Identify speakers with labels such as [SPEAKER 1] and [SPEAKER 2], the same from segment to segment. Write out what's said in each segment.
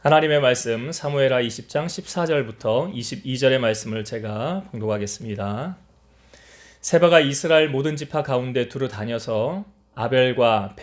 [SPEAKER 1] 하나님의 말씀 사무엘하 20장 14절부터 22절의 말씀을 제가 봉독하겠습니다. 세바가 이스라엘 모든 지파 가운데 두루 다녀서 아벨과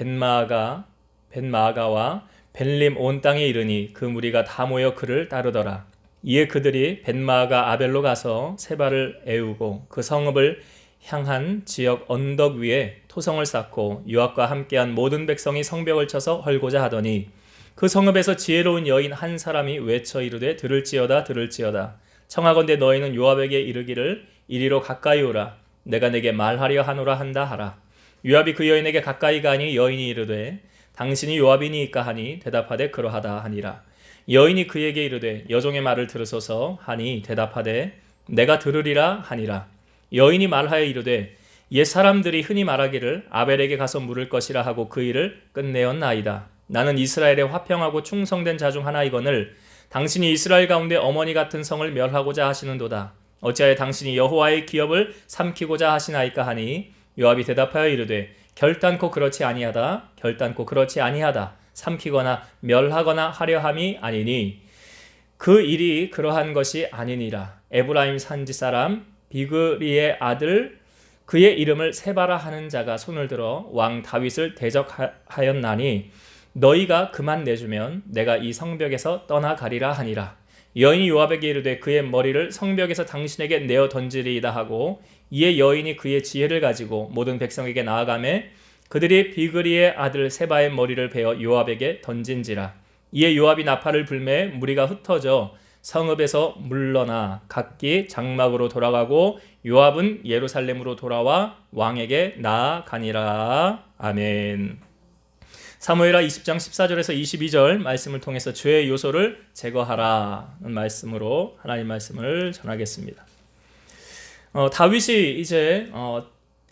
[SPEAKER 1] 벤마아가와 벤림 온 땅에 이르니 그 무리가 다 모여 그를 따르더라. 이에 그들이 벤마아가 아벨로 가서 세바를 애우고 그 성읍을 향한 지역 언덕 위에 토성을 쌓고 요압과 함께한 모든 백성이 성벽을 쳐서 헐고자 하더니 그 성읍에서 지혜로운 여인 한 사람이 외쳐 이르되 들을지어다 들을지어다 청하건대 너희는 요압에게 이르기를 이리로 가까이 오라 내가 내게 말하려 하노라 한다 하라. 요압이 그 여인에게 가까이 가니 여인이 이르되 당신이 요압이니이까 하니 대답하되 그러하다 하니라. 여인이 그에게 이르되 여종의 말을 들으소서 하니 대답하되 내가 들으리라 하니라. 여인이 말하여 이르되 옛 사람들이 흔히 말하기를 아벨에게 가서 물을 것이라 하고 그 일을 끝내었나이다. 나는 이스라엘의 화평하고 충성된 자 중 하나이거늘 당신이 이스라엘 가운데 어머니 같은 성을 멸하고자 하시는도다. 어찌하여 당신이 여호와의 기업을 삼키고자 하시나이까 하니 요압이 대답하여 이르되 결단코 그렇지 아니하다. 결단코 그렇지 아니하다. 삼키거나 멸하거나 하려 함이 아니니 그 일이 그러한 것이 아니니라. 에브라임 산지 사람 비그리의 아들 그의 이름을 세바라 하는 자가 손을 들어 왕 다윗을 대적하였나니 너희가 그만 내주면 내가 이 성벽에서 떠나가리라 하니라. 여인이 요압에게 이르되 그의 머리를 성벽에서 당신에게 내어 던지리이다 하고 이에 여인이 그의 지혜를 가지고 모든 백성에게 나아가매 그들이 비그리의 아들 세바의 머리를 베어 요압에게 던진지라. 이에 요압이 나팔을 불매 무리가 흩어져 성읍에서 물러나 각기 장막으로 돌아가고 요압은 예루살렘으로 돌아와 왕에게 나아가니라. 아멘. 사무엘하 20장 14절에서 22절 말씀을 통해서 죄의 요소를 제거하라는 말씀으로 하나님 말씀을 전하겠습니다. 다윗이 이제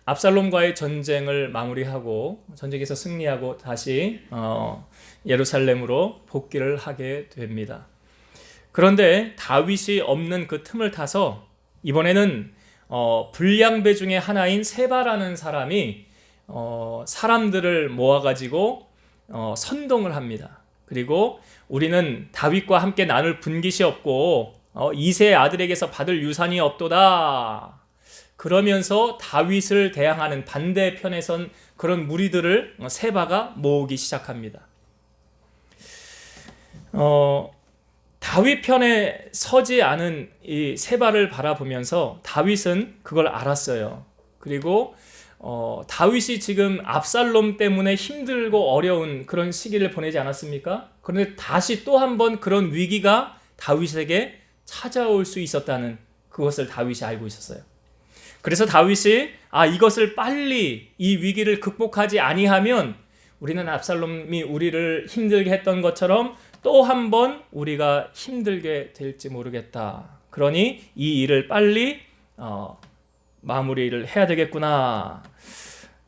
[SPEAKER 1] 압살롬과의 전쟁을 마무리하고 전쟁에서 승리하고 다시 예루살렘으로 복귀를 하게 됩니다. 그런데 다윗이 없는 그 틈을 타서 이번에는 불량배 중에 하나인 세바라는 사람이 사람들을 모아가지고 선동을 합니다. 그리고 우리는 다윗과 함께 나눌 분깃이 없고 이새의 아들에게서 받을 유산이 없도다. 그러면서 다윗을 대항하는 반대편에 선 그런 무리들을 세바가 모으기 시작합니다. 다윗 편에 서지 않은 이 세바를 바라보면서 다윗은 그걸 알았어요. 그리고 다윗이 지금 압살롬 때문에 힘들고 어려운 그런 시기를 보내지 않았습니까? 그런데 다시 또 한 번 그런 위기가 다윗에게 찾아올 수 있었다는 그것을 다윗이 알고 있었어요. 그래서 다윗이 이것을 빨리 이 위기를 극복하지 아니하면 우리는 압살롬이 우리를 힘들게 했던 것처럼 또 한 번 우리가 힘들게 될지 모르겠다. 그러니 이 일을 빨리 마무리를 해야 되겠구나.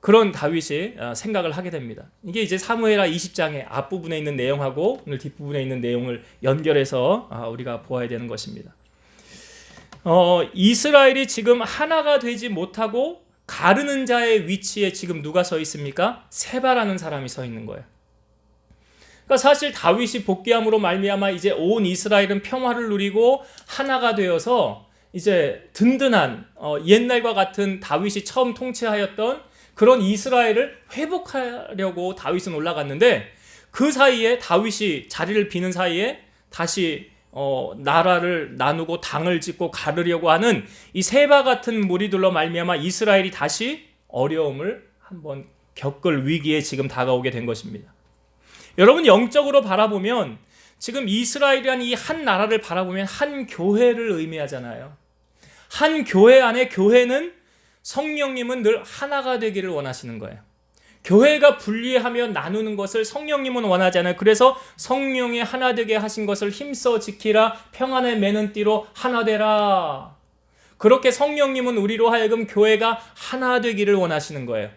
[SPEAKER 1] 그런 다윗이 생각을 하게 됩니다. 이게 이제 사무엘하 20장의 앞부분에 있는 내용하고 오늘 뒷부분에 있는 내용을 연결해서 우리가 보아야 되는 것입니다. 이스라엘이 지금 하나가 되지 못하고 가르는 자의 위치에 지금 누가 서 있습니까? 세바라는 사람이 서 있는 거예요. 그러니까 사실 다윗이 복귀함으로 말미암아 이제 온 이스라엘은 평화를 누리고 하나가 되어서 이제 든든한 옛날과 같은 다윗이 처음 통치하였던 그런 이스라엘을 회복하려고 다윗은 올라갔는데 그 사이에 다윗이 자리를 비는 사이에 다시 나라를 나누고 당을 짓고 가르려고 하는 이 세바 같은 무리들로 말미암아 이스라엘이 다시 어려움을 한번 겪을 위기에 지금 다가오게 된 것입니다. 여러분 영적으로 바라보면 지금 이스라엘이라는 이 한 나라를 바라보면 한 교회를 의미하잖아요. 한 교회 안에 교회는 성령님은 늘 하나가 되기를 원하시는 거예요. 교회가 분리하며 나누는 것을 성령님은 원하지 않아요. 그래서 성령이 하나 되게 하신 것을 힘써 지키라. 평안의 매는 띠로 하나 되라. 그렇게 성령님은 우리로 하여금 교회가 하나 되기를 원하시는 거예요.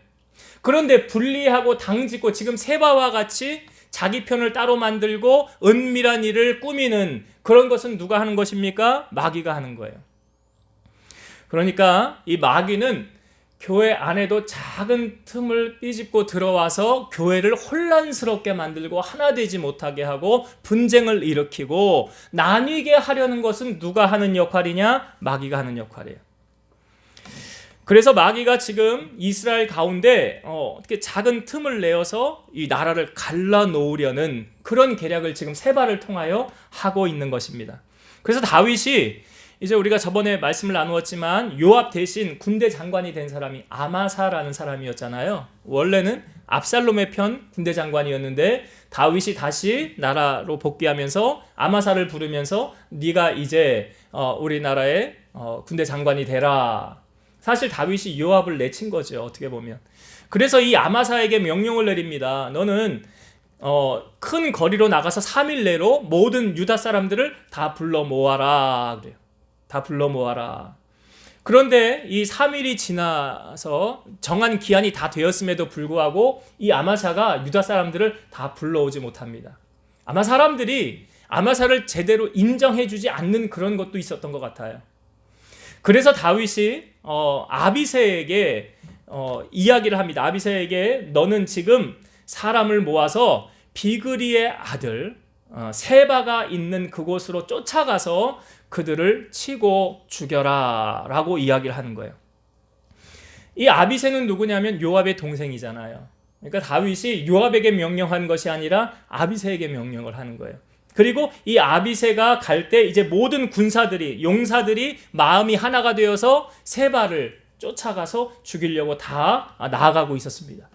[SPEAKER 1] 그런데 분리하고 당짓고 지금 세바와 같이 자기 편을 따로 만들고 은밀한 일을 꾸미는 그런 것은 누가 하는 것입니까? 마귀가 하는 거예요. 그러니까 이 마귀는 교회 안에도 작은 틈을 삐집고 들어와서 교회를 혼란스럽게 만들고 하나 되지 못하게 하고 분쟁을 일으키고 나뉘게 하려는 것은 누가 하는 역할이냐? 마귀가 하는 역할이에요. 그래서 마귀가 지금 이스라엘 가운데 어떻게 작은 틈을 내어서 이 나라를 갈라놓으려는 그런 계략을 지금 세바를 통하여 하고 있는 것입니다. 그래서 다윗이 이제 우리가 저번에 말씀을 나누었지만 요압 대신 군대 장관이 된 사람이 아마사라는 사람이었잖아요. 원래는 압살롬의 편 군대 장관이었는데 다윗이 다시 나라로 복귀하면서 아마사를 부르면서 네가 이제 우리나라의 군대 장관이 되라. 사실 다윗이 요압을 내친 거죠. 어떻게 보면. 그래서 이 아마사에게 명령을 내립니다. 너는 큰 거리로 나가서 3일 내로 모든 유다 사람들을 다 불러 모아라. 그래요. 다 불러 모아라. 그런데 이 3일이 지나서 정한 기한이 다 되었음에도 불구하고 이 아마사가 유다 사람들을 다 불러오지 못합니다. 아마 사람들이 아마사를 제대로 인정해주지 않는 그런 것도 있었던 것 같아요. 그래서 다윗이 아비새에게 이야기를 합니다. 아비새에게 너는 지금 사람을 모아서 비그리의 아들 세바가 있는 그곳으로 쫓아가서 그들을 치고 죽여라 라고 이야기를 하는 거예요. 이 아비새는 누구냐면 요압의 동생이잖아요. 그러니까 다윗이 요압에게 명령한 것이 아니라 아비새에게 명령을 하는 거예요. 그리고 이 아비새가 갈 때 이제 모든 군사들이 용사들이 마음이 하나가 되어서 세바를 쫓아가서 죽이려고 다 나아가고 있었습니다.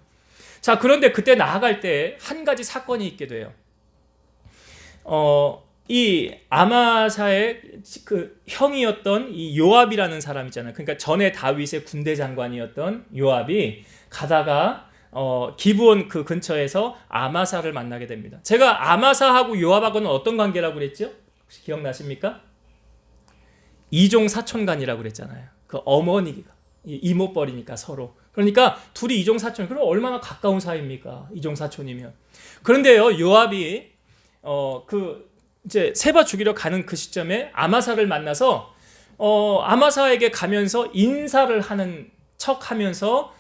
[SPEAKER 1] 자, 그런데 그때 나아갈 때 한 가지 사건이 있게 돼요. 이 아마사의 그 형이었던 이 요압이라는 사람 있잖아요. 그러니까 전에 다윗의 군대 장관이었던 요압이 가다가 기브온 그 근처에서 아마사를 만나게 됩니다. 제가 아마사하고 요압하고는 어떤 관계라고 그랬죠? 혹시 기억나십니까? 이종 사촌간이라고 그랬잖아요. 그 어머니가 이모뻘이니까 서로. 그러니까 둘이 이종 사촌. 그럼 얼마나 가까운 사이입니까? 이종 사촌이면. 그런데요, 요압이 이제 세바 죽이러 가는 그 시점에 아마사를 만나서 아마사에게 가면서 인사를 하는 척하면서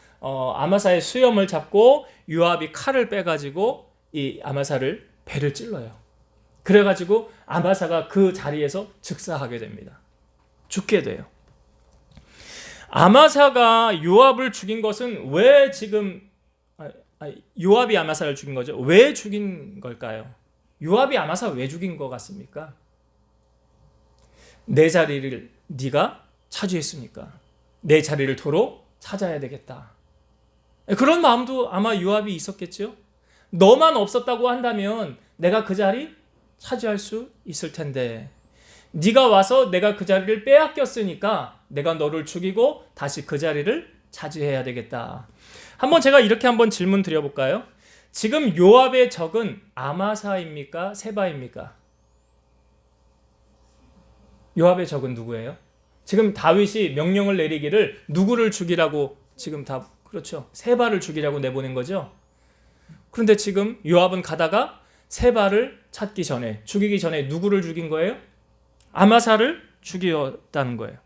[SPEAKER 1] 아마사의 수염을 잡고 요압이 칼을 빼가지고 이 아마사를 배를 찔러요. 그래가지고 아마사가 그 자리에서 즉사하게 됩니다. 죽게 돼요. 아마사가 요압을 죽인 것은 왜 지금 요압이 아마사를 죽인 거죠? 왜 죽인 걸까요? 요압이 아마사 왜 죽인 것 같습니까? 내 자리를 네가 차지했으니까 내 자리를 도로 찾아야 되겠다. 그런 마음도 아마 요압이 있었겠죠. 너만 없었다고 한다면 내가 그 자리 차지할 수 있을 텐데 네가 와서 내가 그 자리를 빼앗겼으니까 내가 너를 죽이고 다시 그 자리를 차지해야 되겠다. 한번 제가 이렇게 한번 질문 드려볼까요? 지금 요압의 적은 아마사입니까? 세바입니까? 요압의 적은 누구예요? 지금 다윗이 명령을 내리기를 누구를 죽이라고 지금 다 그렇죠. 세바를 죽이라고 내보낸 거죠. 그런데 지금 요압은 가다가 세바를 찾기 전에 죽이기 전에 누구를 죽인 거예요? 아마사를 죽였다는 거예요.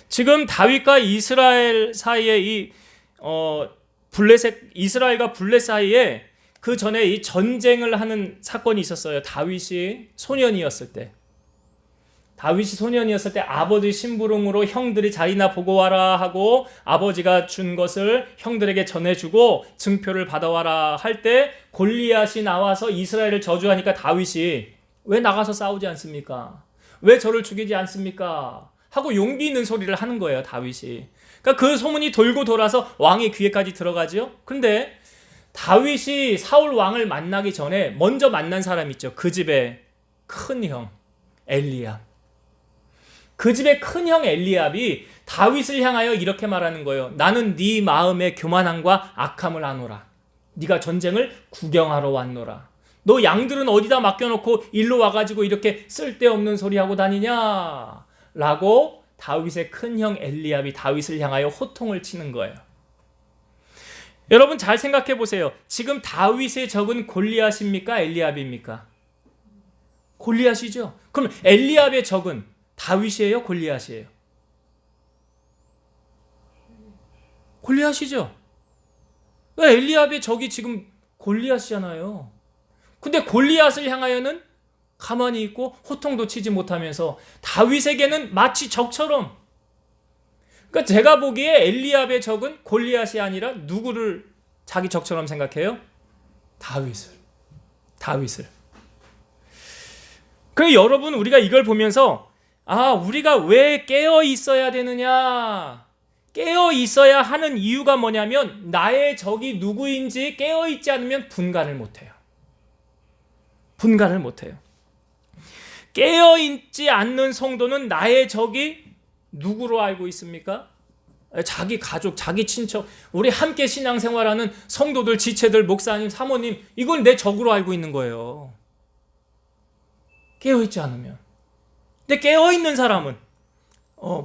[SPEAKER 1] 지금 다윗과 이스라엘 사이에 이 이스라엘과 블레 사이에 그 전에 이 전쟁을 하는 사건이 있었어요. 다윗이 소년이었을 때 아버지 심부름으로 형들이 자리나 보고 와라 하고 아버지가 준 것을 형들에게 전해주고 증표를 받아와라 할 때 골리앗이 나와서 이스라엘을 저주하니까 다윗이 왜 나가서 싸우지 않습니까? 왜 저를 죽이지 않습니까? 하고 용기 있는 소리를 하는 거예요, 다윗이. 그러니까 그 소문이 돌고 돌아서 왕의 귀에까지 들어가죠. 근데 다윗이 사울 왕을 만나기 전에 먼저 만난 사람 있죠. 그 집의 큰 형 엘리압. 그 집의 큰 형 엘리압이 다윗을 향하여 이렇게 말하는 거예요. 나는 네 마음의 교만함과 악함을 아노라. 네가 전쟁을 구경하러 왔노라. 너 양들은 어디다 맡겨놓고 일로 와가지고 이렇게 쓸데없는 소리 하고 다니냐? 라고 다윗의 큰 형 엘리압이 다윗을 향하여 호통을 치는 거예요. 여러분 잘 생각해 보세요. 지금 다윗의 적은 골리앗입니까? 엘리압입니까? 골리앗이죠. 그럼 엘리압의 적은 다윗이에요? 골리앗이에요? 골리앗이죠. 엘리압의 적이 지금 골리앗이잖아요. 근데 골리앗을 향하여는 가만히 있고 호통도 치지 못하면서 다윗에게는 마치 적처럼, 그러니까 제가 보기에 엘리압의 적은 골리앗이 아니라 누구를 자기 적처럼 생각해요? 다윗을. 그럼 여러분, 우리가 이걸 보면서 우리가 왜 깨어 있어야 되느냐? 깨어 있어야 하는 이유가 뭐냐면 나의 적이 누구인지 깨어 있지 않으면 분간을 못 해요. 깨어 있지 않는 성도는 나의 적이 누구로 알고 있습니까? 자기 가족, 자기 친척, 우리 함께 신앙생활하는 성도들, 지체들, 목사님, 사모님, 이걸 내 적으로 알고 있는 거예요. 깨어있지 않으면. 근데 깨어있는 사람은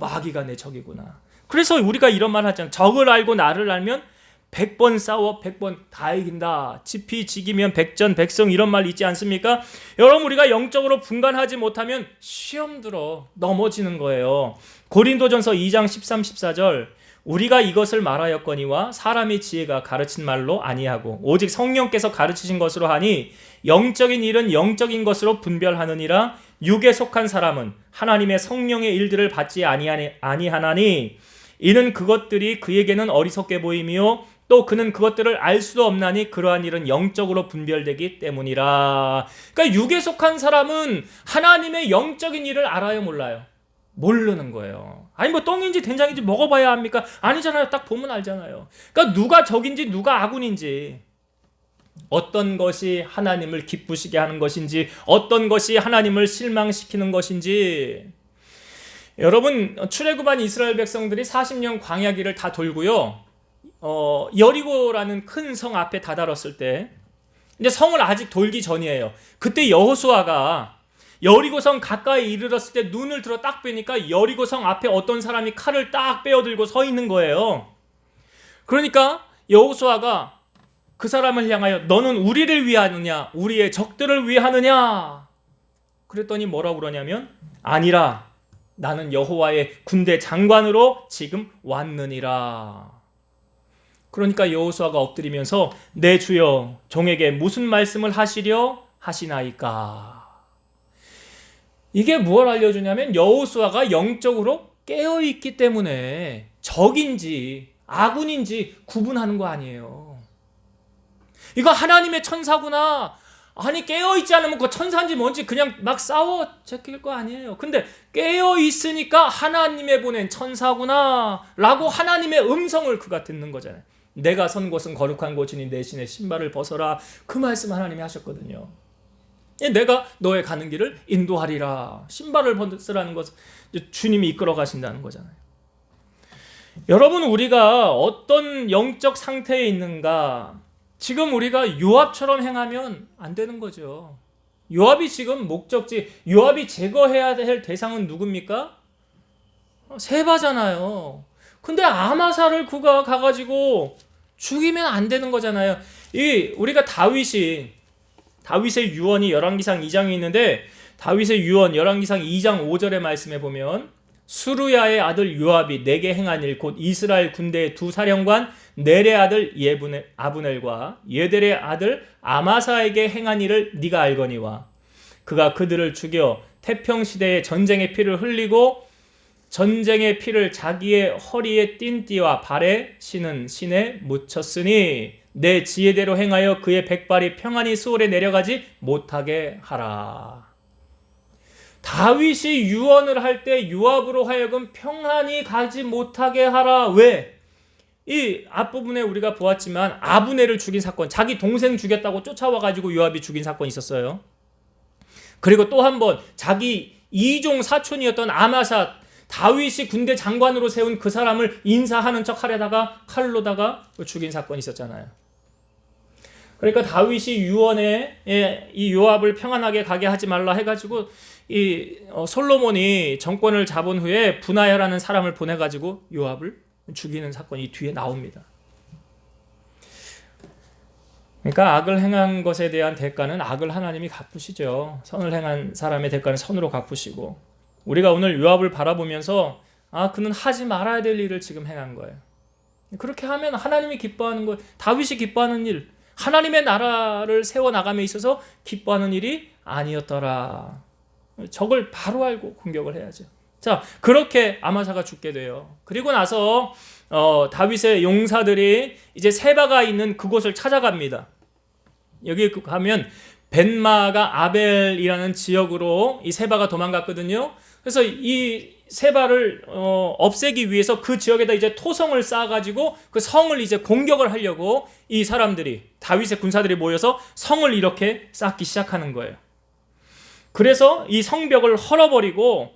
[SPEAKER 1] 마귀가 내 적이구나. 그래서 우리가 이런 말 하잖아요. 적을 알고 나를 알면 100번 싸워 100번 다 이긴다. 지피지기면 백전백승, 이런 말 있지 않습니까? 여러분, 우리가 영적으로 분간하지 못하면 시험 들어 넘어지는 거예요. 고린도전서 2장 13, 14절, 우리가 이것을 말하였거니와 사람의 지혜가 가르친 말로 아니하고 오직 성령께서 가르치신 것으로 하니 영적인 일은 영적인 것으로 분별하느니라. 육에 속한 사람은 하나님의 성령의 일들을 받지 아니하나니 이는 그것들이 그에게는 어리석게 보이며 또 그는 그것들을 알 수도 없나니 그러한 일은 영적으로 분별되기 때문이라. 그러니까 육에 속한 사람은 하나님의 영적인 일을 알아요, 몰라요? 모르는 거예요. 아니 뭐 똥인지 된장인지 먹어봐야 합니까? 아니잖아요. 딱 보면 알잖아요. 그러니까 누가 적인지 누가 아군인지, 어떤 것이 하나님을 기쁘시게 하는 것인지, 어떤 것이 하나님을 실망시키는 것인지. 여러분, 출애굽한 이스라엘 백성들이 40년 광야길을 다 돌고요, 여리고라는 큰 성 앞에 다다랐을 때, 이제 성을 아직 돌기 전이에요. 그때 여호수아가 여리고성 가까이 이르렀을 때 눈을 들어 딱 빼니까 여리고성 앞에 어떤 사람이 칼을 딱 빼어들고 서 있는 거예요. 그러니까 여호수아가 그 사람을 향하여 너는 우리를 위하느냐 우리의 적들을 위하느냐 그랬더니 뭐라고 그러냐면 아니라 나는 여호와의 군대 장관으로 지금 왔느니라. 그러니까 여호수아가 엎드리면서 내 주여 종에게 무슨 말씀을 하시려 하시나이까. 이게 뭘 알려주냐면 여호수아가 영적으로 깨어있기 때문에 적인지 아군인지 구분하는 거 아니에요. 이거 하나님의 천사구나. 아니 깨어있지 않으면 그 천사인지 뭔지 그냥 막 싸워 제낄 거 아니에요. 근데 깨어있으니까 하나님의 보낸 천사구나 라고 하나님의 음성을 그가 듣는 거잖아요. 내가 선 곳은 거룩한 곳이니 내 신의 신발을 벗어라. 그 말씀 하나님이 하셨거든요. 내가 너의 가는 길을 인도하리라. 신발을 벗으라는 것은 주님이 이끌어 가신다는 거잖아요. 여러분, 우리가 어떤 영적 상태에 있는가, 지금 우리가 요압처럼 행하면 안 되는 거죠. 요압이 지금 목적지, 요압이 제거해야 될 대상은 누굽니까? 세바잖아요. 근데 아마사를 그가 가가지고 죽이면 안 되는 거잖아요. 우리가 다윗의 유언이 열왕기상 2장에 있는데, 다윗의 유언 열왕기상 2장 5절의 말씀에 보면 수루야의 아들 요압이 내게 행한 일 곧 이스라엘 군대의 두 사령관 넬의 아들 아브넬과 예델의 아들 아마사에게 행한 일을 네가 알거니와 그가 그들을 죽여 태평시대의 전쟁의 피를 흘리고 전쟁의 피를 자기의 허리에 띤 띠와 발에 신은 신에 묻혔으니 내 지혜대로 행하여 그의 백발이 평안히 수월에 내려가지 못하게 하라. 다윗이 유언을 할 때 요압으로 하여금 평안히 가지 못하게 하라. 왜? 이 앞부분에 우리가 보았지만 아브넬을 죽인 사건, 자기 동생 죽였다고 쫓아와가지고 요압이 죽인 사건이 있었어요. 그리고 또 한 번 자기 이종 사촌이었던 아마사, 다윗이 군대 장관으로 세운 그 사람을 인사하는 척 하려다가 칼로다가 죽인 사건이 있었잖아요. 그러니까 다윗이 유언에 이 요압을 평안하게 가게 하지 말라 해가지고 솔로몬이 정권을 잡은 후에 분하야라는 사람을 보내가지고 요압을 죽이는 사건이 뒤에 나옵니다. 그러니까 악을 행한 것에 대한 대가는 악을 하나님이 갚으시죠. 선을 행한 사람의 대가는 선으로 갚으시고, 우리가 오늘 요압을 바라보면서 그는 하지 말아야 될 일을 지금 행한 거예요. 그렇게 하면 하나님이 기뻐하는 것, 다윗이 기뻐하는 일, 하나님의 나라를 세워나감에 있어서 기뻐하는 일이 아니었더라. 적을 바로 알고 공격을 해야죠. 자, 그렇게 아마사가 죽게 돼요. 그리고 나서 다윗의 용사들이 이제 세바가 있는 그곳을 찾아갑니다. 여기 가면 벤마가 아벨이라는 지역으로 이 세바가 도망갔거든요. 그래서 이 세바를 없애기 위해서 그 지역에다 이제 토성을 쌓아가지고 그 성을 이제 공격을 하려고 이 사람들이, 다윗의 군사들이 모여서 성을 이렇게 쌓기 시작하는 거예요. 그래서 이 성벽을 헐어버리고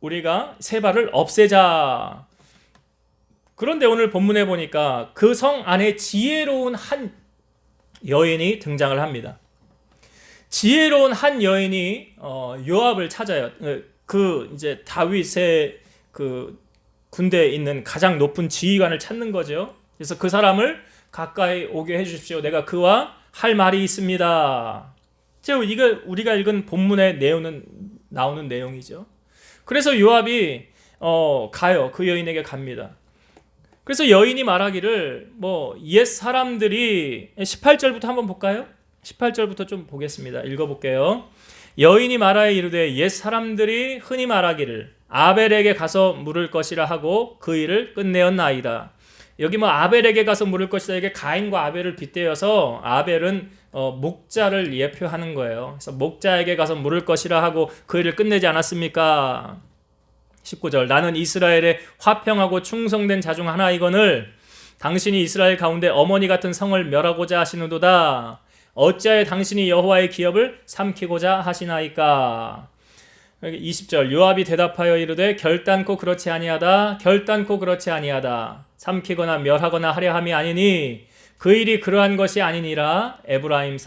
[SPEAKER 1] 우리가 세바를 없애자. 그런데 오늘 본문에 보니까 그 성 안에 지혜로운 한 여인이 등장을 합니다. 지혜로운 한 여인이 요압을 찾아요. 그 이제 다윗의 그 군대에 있는 가장 높은 지휘관을 찾는 거죠. 그래서 그 사람을 가까이 오게 해주십시오. 내가 그와 할 말이 있습니다. 이거 우리가 읽은 본문의 나오는 내용이죠. 그래서 요압이 가요. 그 여인에게 갑니다. 그래서 여인이 말하기를 옛 사람들이 18절부터 한번 볼까요? 18절부터 좀 보겠습니다. 읽어볼게요. 여인이 말하여 이르되 옛 사람들이 흔히 말하기를 아벨에게 가서 물을 것이라 하고 그 일을 끝내었나이다. 여기 아벨에게 가서 물을 것이다. 이게 가인과 아벨을 빗대어서 아벨은 목자를 예표하는 거예요. 그래서 목자에게 가서 물을 것이라 하고 그 일을 끝내지 않았습니까? 19절 나는 이스라엘의 화평하고 충성된 자 중 하나이거늘 당신이 이스라엘 가운데 어머니 같은 성을 멸하고자 하시는도다. 어찌하여 당신이 여호와의 기업을 삼키고자 하시나이까? 20절 요압이 대답하여 이르되 결단코 그렇지 아니하다. 결단코 그렇지 아니하다. 삼키거나 멸하거나 하려 함이 아니니 그 일이 그러한 것이 아니니라. 에브라임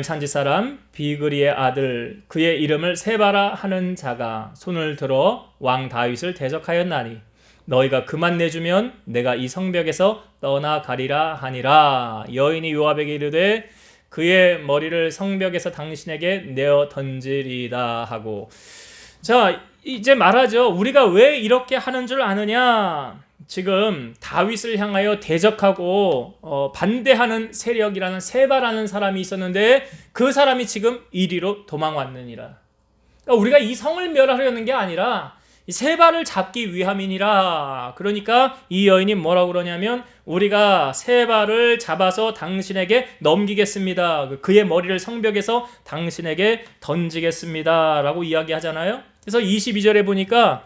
[SPEAKER 1] 산지 사람 비그리의 아들 그의 이름을 세바라 하는 자가 손을 들어 왕 다윗을 대적하였나니 너희가 그만 내주면 내가 이 성벽에서 떠나가리라 하니라. 여인이 요압에게 이르되 그의 머리를 성벽에서 당신에게 내어 던지리다 하고. 자, 이제 말하죠. 우리가 왜 이렇게 하는 줄 아느냐? 지금 다윗을 향하여 대적하고 반대하는 세력이라는 세바라는 사람이 있었는데 그 사람이 지금 이리로 도망왔느니라. 그러니까 우리가 이 성을 멸하려는 게 아니라 세바를 잡기 위함이니라. 그러니까 이 여인이 뭐라고 그러냐면 우리가 세바를 잡아서 당신에게 넘기겠습니다. 그의 머리를 성벽에서 당신에게 던지겠습니다 라고 이야기하잖아요. 그래서 22절에 보니까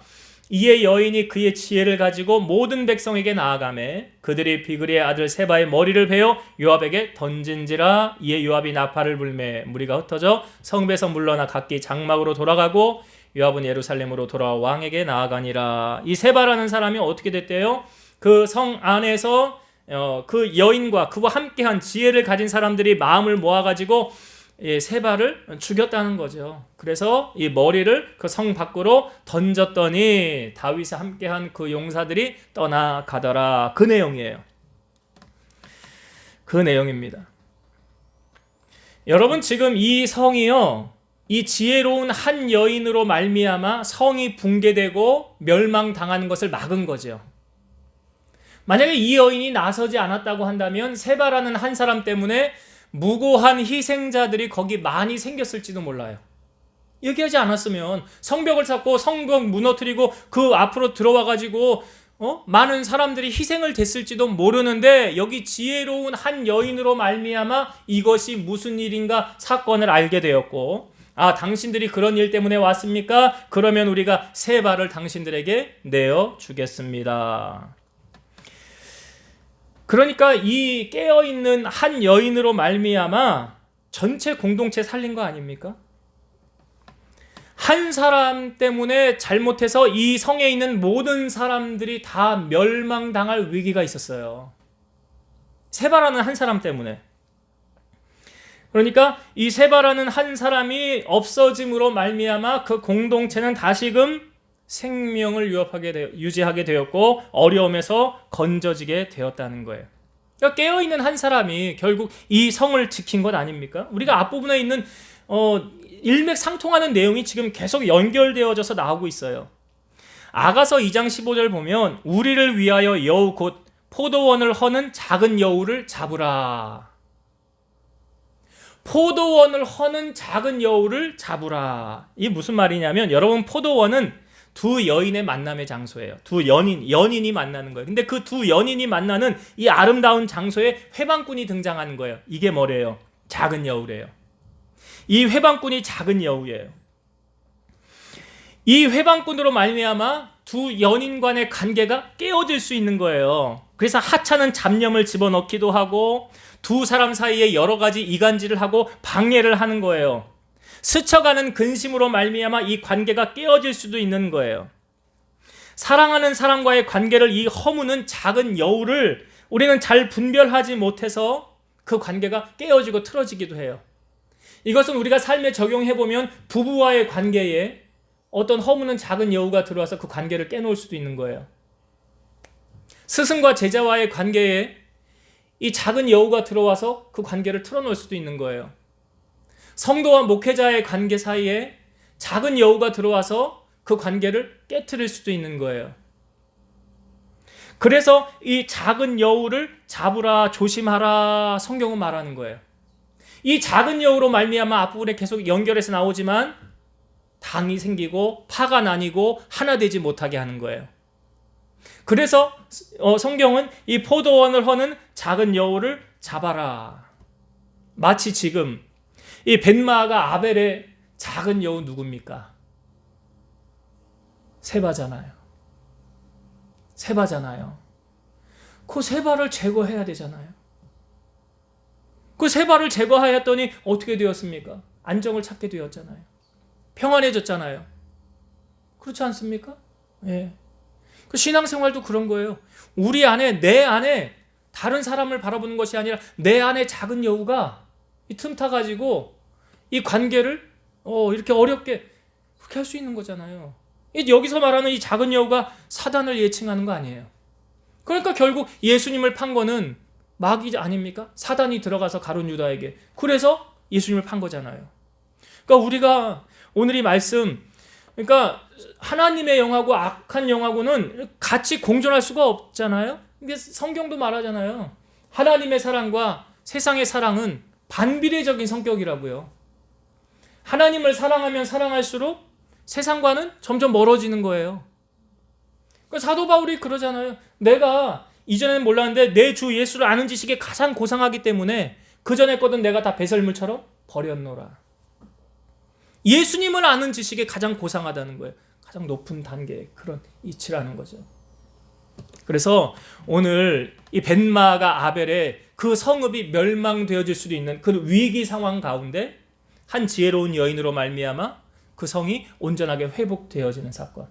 [SPEAKER 1] 이에 여인이 그의 지혜를 가지고 모든 백성에게 나아가매 그들이 비그리의 아들 세바의 머리를 베어 요압에게 던진지라. 이에 요압이 나팔을 불매 무리가 흩어져 성배에서 물러나 각기 장막으로 돌아가고 요압은 예루살렘으로 돌아와 왕에게 나아가니라. 이 세바라는 사람이 어떻게 됐대요? 그 성 안에서 그 여인과 그와 함께한 지혜를 가진 사람들이 마음을 모아가지고 세바를 죽였다는 거죠. 그래서 이 머리를 그 성 밖으로 던졌더니 다윗과 함께한 그 용사들이 떠나가더라. 그 내용이에요. 그 내용입니다. 여러분 지금 이 성이요, 이 지혜로운 한 여인으로 말미암아 성이 붕괴되고 멸망당하는 것을 막은 거죠. 만약에 이 여인이 나서지 않았다고 한다면 세바라는 한 사람 때문에 무고한 희생자들이 거기 많이 생겼을지도 몰라요. 얘기하지 않았으면 성벽을 쌓고 성벽 무너뜨리고 그 앞으로 들어와가지고 많은 사람들이 희생을 됐을지도 모르는데 여기 지혜로운 한 여인으로 말미암아 이것이 무슨 일인가 사건을 알게 되었고, 당신들이 그런 일 때문에 왔습니까? 그러면 우리가 세바를 당신들에게 내어주겠습니다. 그러니까 이 깨어있는 한 여인으로 말미암아 전체 공동체 살린 거 아닙니까? 한 사람 때문에 잘못해서 이 성에 있는 모든 사람들이 다 멸망당할 위기가 있었어요. 세바라는 한 사람 때문에. 그러니까 이 세바라는 한 사람이 없어짐으로 말미암아 그 공동체는 다시금 생명을 유지하게 되었고 어려움에서 건져지게 되었다는 거예요. 그러니까 깨어있는 한 사람이 결국 이 성을 지킨 것 아닙니까? 우리가 앞부분에 있는 일맥상통하는 내용이 지금 계속 연결되어져서 나오고 있어요. 아가서 2장 15절 보면 우리를 위하여 여우 곧 포도원을 허는 작은 여우를 잡으라. 포도원을 허는 작은 여우를 잡으라. 이게 무슨 말이냐면 여러분 포도원은 두 여인의 만남의 장소예요. 두 연인이 만나는 거예요. 근데 그 두 연인이 만나는 이 아름다운 장소에 회방꾼이 등장하는 거예요. 이게 뭐래요? 작은 여우래요. 이 회방꾼이 작은 여우예요. 이 회방꾼으로 말미암아 두 연인 간의 관계가 깨어질 수 있는 거예요. 그래서 하찮은 잡념을 집어넣기도 하고 두 사람 사이에 여러 가지 이간질을 하고 방해를 하는 거예요. 스쳐가는 근심으로 말미암아 이 관계가 깨어질 수도 있는 거예요. 사랑하는 사람과의 관계를 이 허무는 작은 여우를 우리는 잘 분별하지 못해서 그 관계가 깨어지고 틀어지기도 해요. 이것은 우리가 삶에 적용해보면 부부와의 관계에 어떤 허무는 작은 여우가 들어와서 그 관계를 깨놓을 수도 있는 거예요. 스승과 제자와의 관계에 이 작은 여우가 들어와서 그 관계를 틀어놓을 수도 있는 거예요. 성도와 목회자의 관계 사이에 작은 여우가 들어와서 그 관계를 깨트릴 수도 있는 거예요. 그래서 이 작은 여우를 잡으라, 조심하라 성경은 말하는 거예요. 이 작은 여우로 말미암아 앞부분에 계속 연결해서 나오지만 당이 생기고 파가 나뉘고 하나 되지 못하게 하는 거예요. 그래서 성경은 이 포도원을 허는 작은 여우를 잡아라. 마치 지금 이 벳마가 아벨의 작은 여우 누굽니까? 세바잖아요. 그 세바를 제거해야 되잖아요. 그 세바를 제거하였더니 어떻게 되었습니까? 안정을 찾게 되었잖아요. 평안해졌잖아요. 그렇지 않습니까? 예. 그 신앙생활도 그런 거예요. 우리 안에, 내 안에 다른 사람을 바라보는 것이 아니라 내 안에 작은 여우가 틈타가지고 이 관계를 이렇게 어렵게 그렇게 할 수 있는 거잖아요. 여기서 말하는 이 작은 여우가 사단을 예칭하는 거 아니에요. 그러니까 결국 예수님을 판 거는 마귀 아닙니까? 사단이 들어가서 가룟 유다에게. 그래서 예수님을 판 거잖아요. 그러니까 우리가 오늘 이 말씀, 그러니까 하나님의 영하고 악한 영하고는 같이 공존할 수가 없잖아요. 이게 성경도 말하잖아요. 하나님의 사랑과 세상의 사랑은 반비례적인 성격이라고요. 하나님을 사랑하면 사랑할수록 세상과는 점점 멀어지는 거예요. 그러니까 사도 바울이 그러잖아요. 내가 이전에는 몰랐는데 내 주 예수를 아는 지식에 가장 고상하기 때문에 그 전에 거든 내가 다 배설물처럼 버렸노라. 예수님을 아는 지식에 가장 고상하다는 거예요. 가장 높은 단계의 그런 이치라는 거죠. 그래서 오늘 이 벳마가 아벨의 그 성읍이 멸망되어질 수도 있는 그 위기 상황 가운데 한 지혜로운 여인으로 말미암아 그 성이 온전하게 회복되어지는 사건.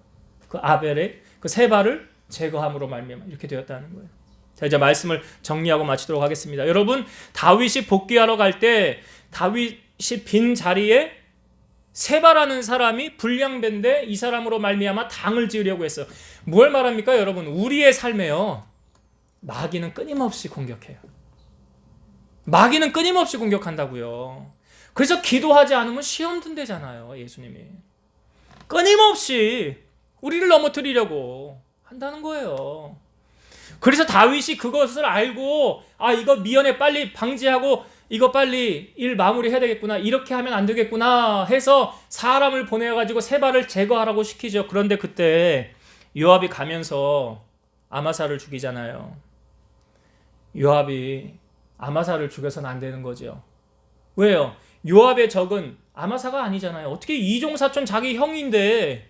[SPEAKER 1] 그 아벨의 그 세바를 제거함으로 말미암아 이렇게 되었다는 거예요. 자, 이제 말씀을 정리하고 마치도록 하겠습니다. 여러분, 다윗이 복귀하러 갈 때 다윗이 빈 자리에 세바라는 사람이 불량배인데 이 사람으로 말미암아 당을 지으려고 했어요. 뭘 말합니까, 여러분? 우리의 삶에요. 마귀는 끊임없이 공격해요. 마귀는 끊임없이 공격한다고요. 그래서 기도하지 않으면 시험 든대잖아요, 예수님이. 끊임없이 우리를 넘어뜨리려고 한다는 거예요. 그래서 다윗이 그것을 알고 이거 미연에 빨리 방지하고 이거 빨리 일 마무리해야 되겠구나, 이렇게 하면 안 되겠구나 해서 사람을 보내가지고 세바를 제거하라고 시키죠. 그런데 그때 요압이 가면서 아마사를 죽이잖아요. 요압이 아마사를 죽여서는 안 되는 거죠. 왜요? 요압의 적은 아마사가 아니잖아요. 어떻게 이종사촌 자기 형인데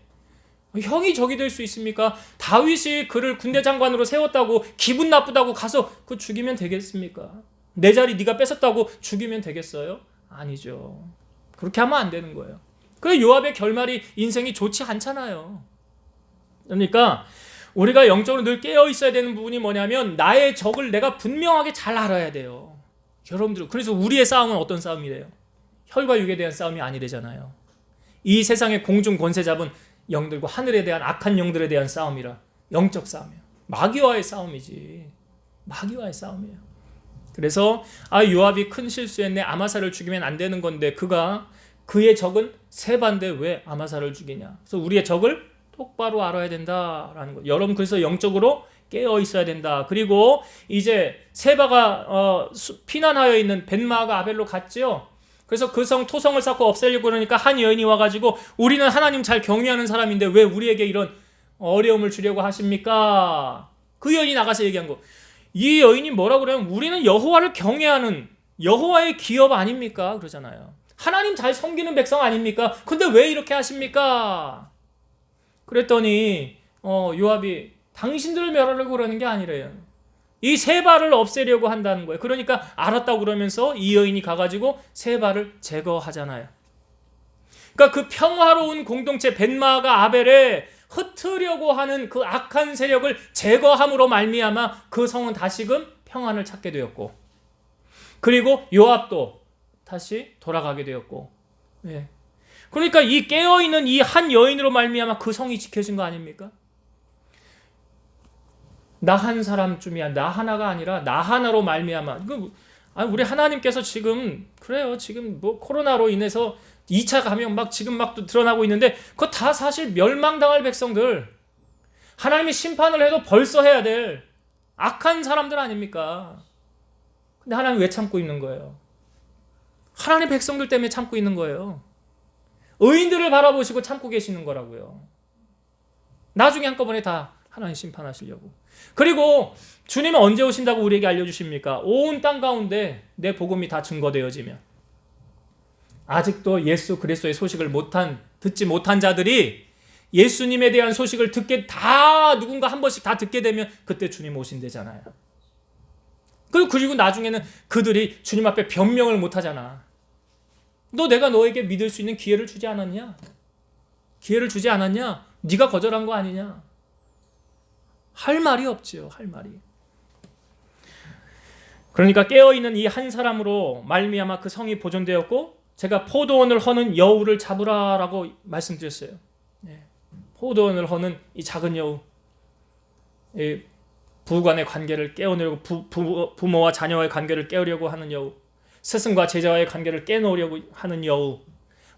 [SPEAKER 1] 형이 적이 될 수 있습니까? 다윗이 그를 군대 장관으로 세웠다고 기분 나쁘다고 가서 그 죽이면 되겠습니까? 내 자리 네가 뺏었다고 죽이면 되겠어요? 아니죠. 그렇게 하면 안 되는 거예요. 그 요압의 결말이 인생이 좋지 않잖아요. 그러니까 우리가 영적으로 늘 깨어 있어야 되는 부분이 뭐냐면 나의 적을 내가 분명하게 잘 알아야 돼요. 여러분들, 그래서 우리의 싸움은 어떤 싸움이래요? 혈과 육에 대한 싸움이 아니래잖아요. 이 세상의 공중 권세 잡은 영들과 하늘에 대한 악한 영들에 대한 싸움이라. 영적 싸움이에요. 마귀와의 싸움이지. 마귀와의 싸움이에요. 그래서 요압이 큰 실수했네, 아마사를 죽이면 안 되는 건데 그의 적은 세바인데 왜 아마사를 죽이냐. 그래서 우리의 적을 똑바로 알아야 된다라는 거. 여러분 그래서 영적으로 깨어 있어야 된다. 그리고 이제 세바가 피난하여 있는 벤마가 아벨로 갔지요. 그래서 그 성 토성을 쌓고 없애려고 그러니까 한 여인이 와가지고 우리는 하나님 잘 경외하는 사람인데 왜 우리에게 이런 어려움을 주려고 하십니까? 그 여인이 나가서 얘기한 거. 이 여인이 뭐라고 그러면 우리는 여호와를 경외하는 여호와의 기업 아닙니까? 그러잖아요. 하나님 잘 섬기는 백성 아닙니까? 근데 왜 이렇게 하십니까? 그랬더니 요압이 당신들을 멸하려고 그러는 게 아니래요. 이 세바를 없애려고 한다는 거예요. 그러니까 알았다고 그러면서 이 여인이 가가지고 세바를 제거하잖아요. 그러니까 그 평화로운 공동체 벤마가 아벨에 흩으려고 하는 그 악한 세력을 제거함으로 말미암아 그 성은 다시금 평안을 찾게 되었고, 그리고 요압도 다시 돌아가게 되었고, 예. 그러니까 이 깨어있는 이 한 여인으로 말미암아 그 성이 지켜진 거 아닙니까? 나 한 사람쯤이야. 나 하나가 아니라 나 하나로 말미암아. 우리 하나님께서 지금 그래요. 지금 뭐 코로나로 인해서 2차 감염 지금 막 드러나고 있는데 그거 다 사실 멸망당할 백성들, 하나님이 심판을 해도 벌써 해야 될 악한 사람들 아닙니까? 근데 하나님 왜 참고 있는 거예요? 하나님 백성들 때문에 참고 있는 거예요. 의인들을 바라보시고 참고 계시는 거라고요. 나중에 한꺼번에 다 하나님 심판하시려고. 그리고 주님은 언제 오신다고 우리에게 알려주십니까? 온 땅 가운데 내 복음이 다 증거되어지면. 아직도 예수 그리스도의 소식을 듣지 못한 자들이 예수님에 대한 소식을 누군가 한 번씩 다 듣게 되면 그때 주님 오신대잖아요. 그리고 나중에는 그들이 주님 앞에 변명을 못 하잖아. 내가 너에게 믿을 수 있는 기회를 주지 않았냐? 기회를 주지 않았냐? 네가 거절한 거 아니냐? 할 말이 없지요. 할 말이. 그러니까 깨어있는 이 한 사람으로 말미암아 그 성이 보존되었고, 제가 포도원을 허는 여우를 잡으라라고 말씀드렸어요. 네. 포도원을 허는 이 작은 여우, 이 부부간의 관계를 깨우려고, 부모와 자녀와의 관계를 깨우려고 하는 여우, 스승과 제자와의 관계를 깨놓으려고 하는 여우,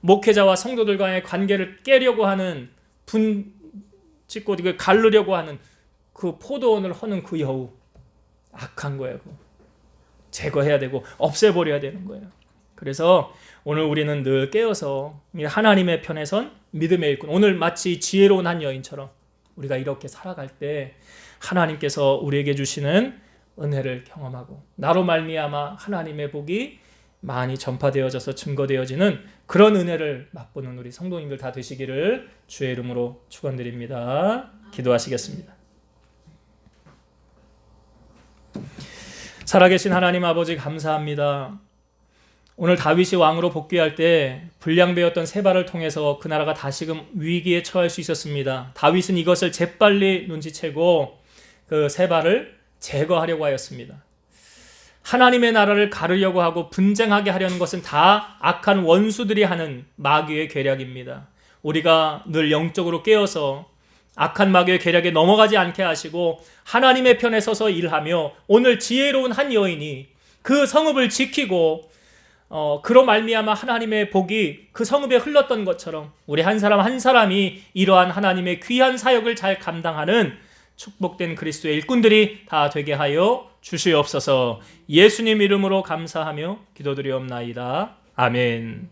[SPEAKER 1] 목회자와 성도들과의 관계를 깨려고 하는 짓고 가르려고 하는 그 포도원을 허는 그 여우, 악한 거예요. 제거해야 되고 없애버려야 되는 거예요. 그래서 오늘 우리는 늘 깨어서 하나님의 편에 선 믿음의 일꾼, 오늘 마치 지혜로운 한 여인처럼 우리가 이렇게 살아갈 때 하나님께서 우리에게 주시는 은혜를 경험하고 나로 말미암아 하나님의 복이 많이 전파되어져서 증거되어지는 그런 은혜를 맛보는 우리 성도님들 다 되시기를 주의 이름으로 축원드립니다. 기도하시겠습니다. 살아계신 하나님 아버지 감사합니다. 오늘 다윗이 왕으로 복귀할 때 불량배였던 세바를 통해서 그 나라가 다시금 위기에 처할 수 있었습니다. 다윗은 이것을 재빨리 눈치채고 그 세바를 제거하려고 하였습니다. 하나님의 나라를 가르려고 하고 분쟁하게 하려는 것은 다 악한 원수들이 하는 마귀의 계략입니다. 우리가 늘 영적으로 깨어서 악한 마귀의 계략에 넘어가지 않게 하시고 하나님의 편에 서서 일하며 오늘 지혜로운 한 여인이 그 성읍을 지키고 그로 말미암아 하나님의 복이 그 성읍에 흘렀던 것처럼 우리 한 사람 한 사람이 이러한 하나님의 귀한 사역을 잘 감당하는 축복된 그리스도의 일꾼들이 다 되게 하여 주시옵소서. 예수님 이름으로 감사하며 기도드리옵나이다. 아멘.